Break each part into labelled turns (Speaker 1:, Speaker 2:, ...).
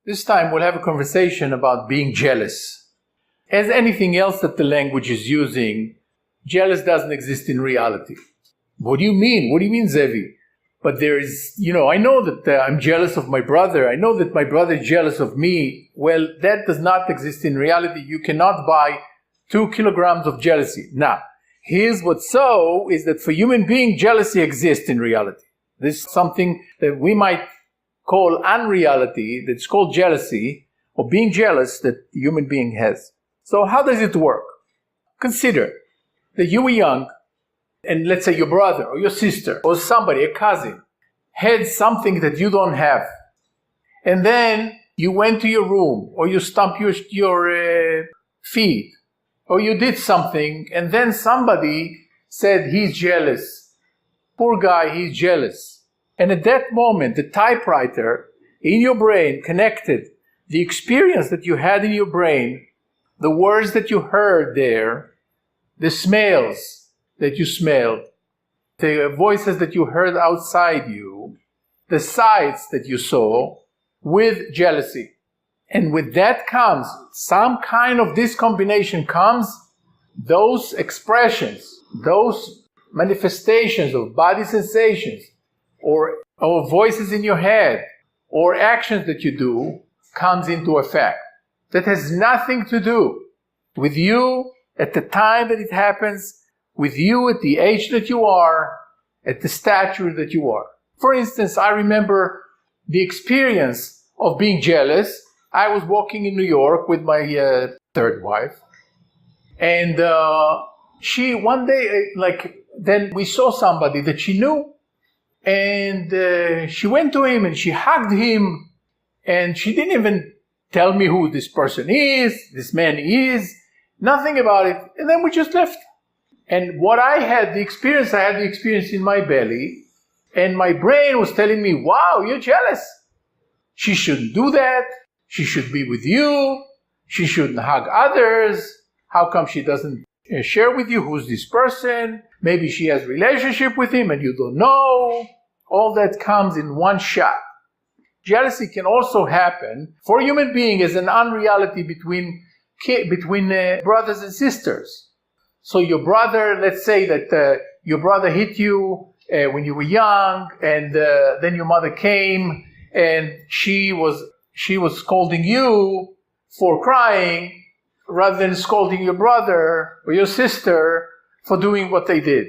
Speaker 1: This time we'll have a conversation about being jealous. As anything else that the language is using, jealous doesn't exist in reality. What do you mean? What do you mean, Zevi? But there is, I know that I'm jealous of my brother. I know that my brother is jealous of me. Well, that does not exist in reality. You cannot buy 2 kilograms of jealousy. Now, here's what's so is that for human beings, jealousy exists in reality. This is something that we might call unreality, that's called jealousy, or being jealous that the human being has. So how does it work? Consider that you were young, and let's say your brother or your sister or somebody, a cousin, had something that you don't have. And then you went to your room, or you stomped your feet, or you did something, and then somebody said, he's jealous. Poor guy, he's jealous. And at that moment, the typewriter in your brain connected the experience that you had in your brain, the words that you heard there, the smells that you smelled, the voices that you heard outside you, the sights that you saw, with jealousy. And with that comes, some kind of this combination comes, those expressions, those manifestations of body sensations, or voices in your head, or actions that you do, comes into effect. That has nothing to do with you at the time that it happens, with you at the age that you are, at the stature that you are. For instance, I remember the experience of being jealous. I was walking in New York with my third wife, and she one day, then we saw somebody that she knew, and she went to him and she hugged him, and she didn't even tell me who this person is, this man is, nothing about it, and then we just left. And what I had the experience in my belly, and my brain was telling me, wow, you're jealous. She shouldn't do that. She should be with you. She shouldn't hug others. How come she doesn't share with you who's this person? Maybe she has a relationship with him and you don't know. All that comes in one shot. Jealousy can also happen for a human being as an unreality between brothers and sisters. So your brother, let's say that your brother hit you when you were young, and then your mother came and she was scolding you for crying rather than scolding your brother or your sister for doing what they did.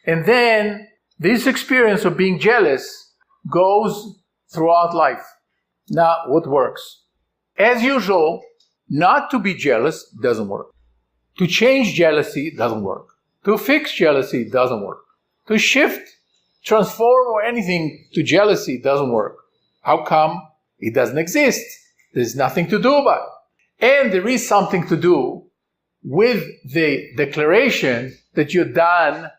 Speaker 1: And then this experience of being jealous goes throughout life. Now, what works? As usual, not to be jealous doesn't work. To change jealousy doesn't work. To fix jealousy doesn't work. To shift, transform, or anything to jealousy doesn't work. How come? It doesn't exist. There's nothing to do about it. And there is something to do with the declaration that you're done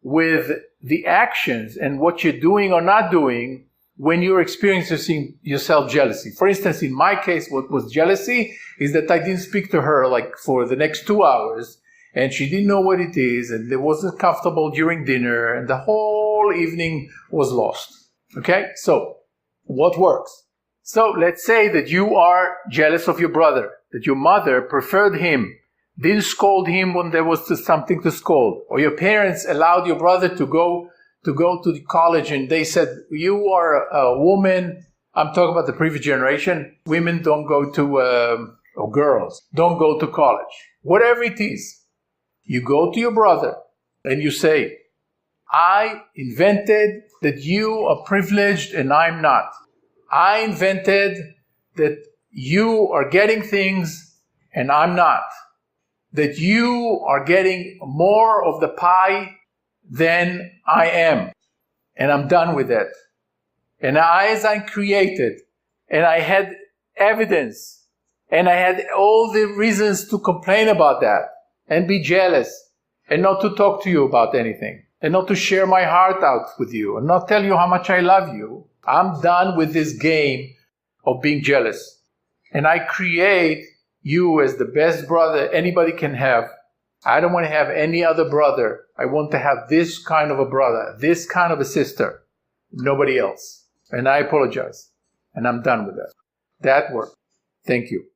Speaker 1: with the actions and what you're doing or not doing when you're experiencing yourself jealousy. For instance, in my case, what was jealousy is that I didn't speak to her for the next 2 hours, and she didn't know what it is, and it wasn't comfortable during dinner, and the whole evening was lost. Okay? So, what works? So, let's say that you are jealous of your brother, that your mother preferred him, didn't scold him when there was something to scold, or your parents allowed your brother to go to the college, and they said, you are a woman. I'm talking about the previous generation. Women don't go to, or girls, don't go to college. Whatever it is, you go to your brother and you say, I invented that you are privileged and I'm not. I invented that you are getting things and I'm not. That you are getting more of the pie than I am. And I'm done with that. And as I created, and I had evidence, and I had all the reasons to complain about that, and be jealous, and not to talk to you about anything, and not to share my heart out with you, and not tell you how much I love you. I'm done with this game of being jealous. And I create you as the best brother anybody can have. I don't want to have any other brother. I want to have this kind of a brother, this kind of a sister, nobody else. And I apologize. And I'm done with that. That works. Thank you.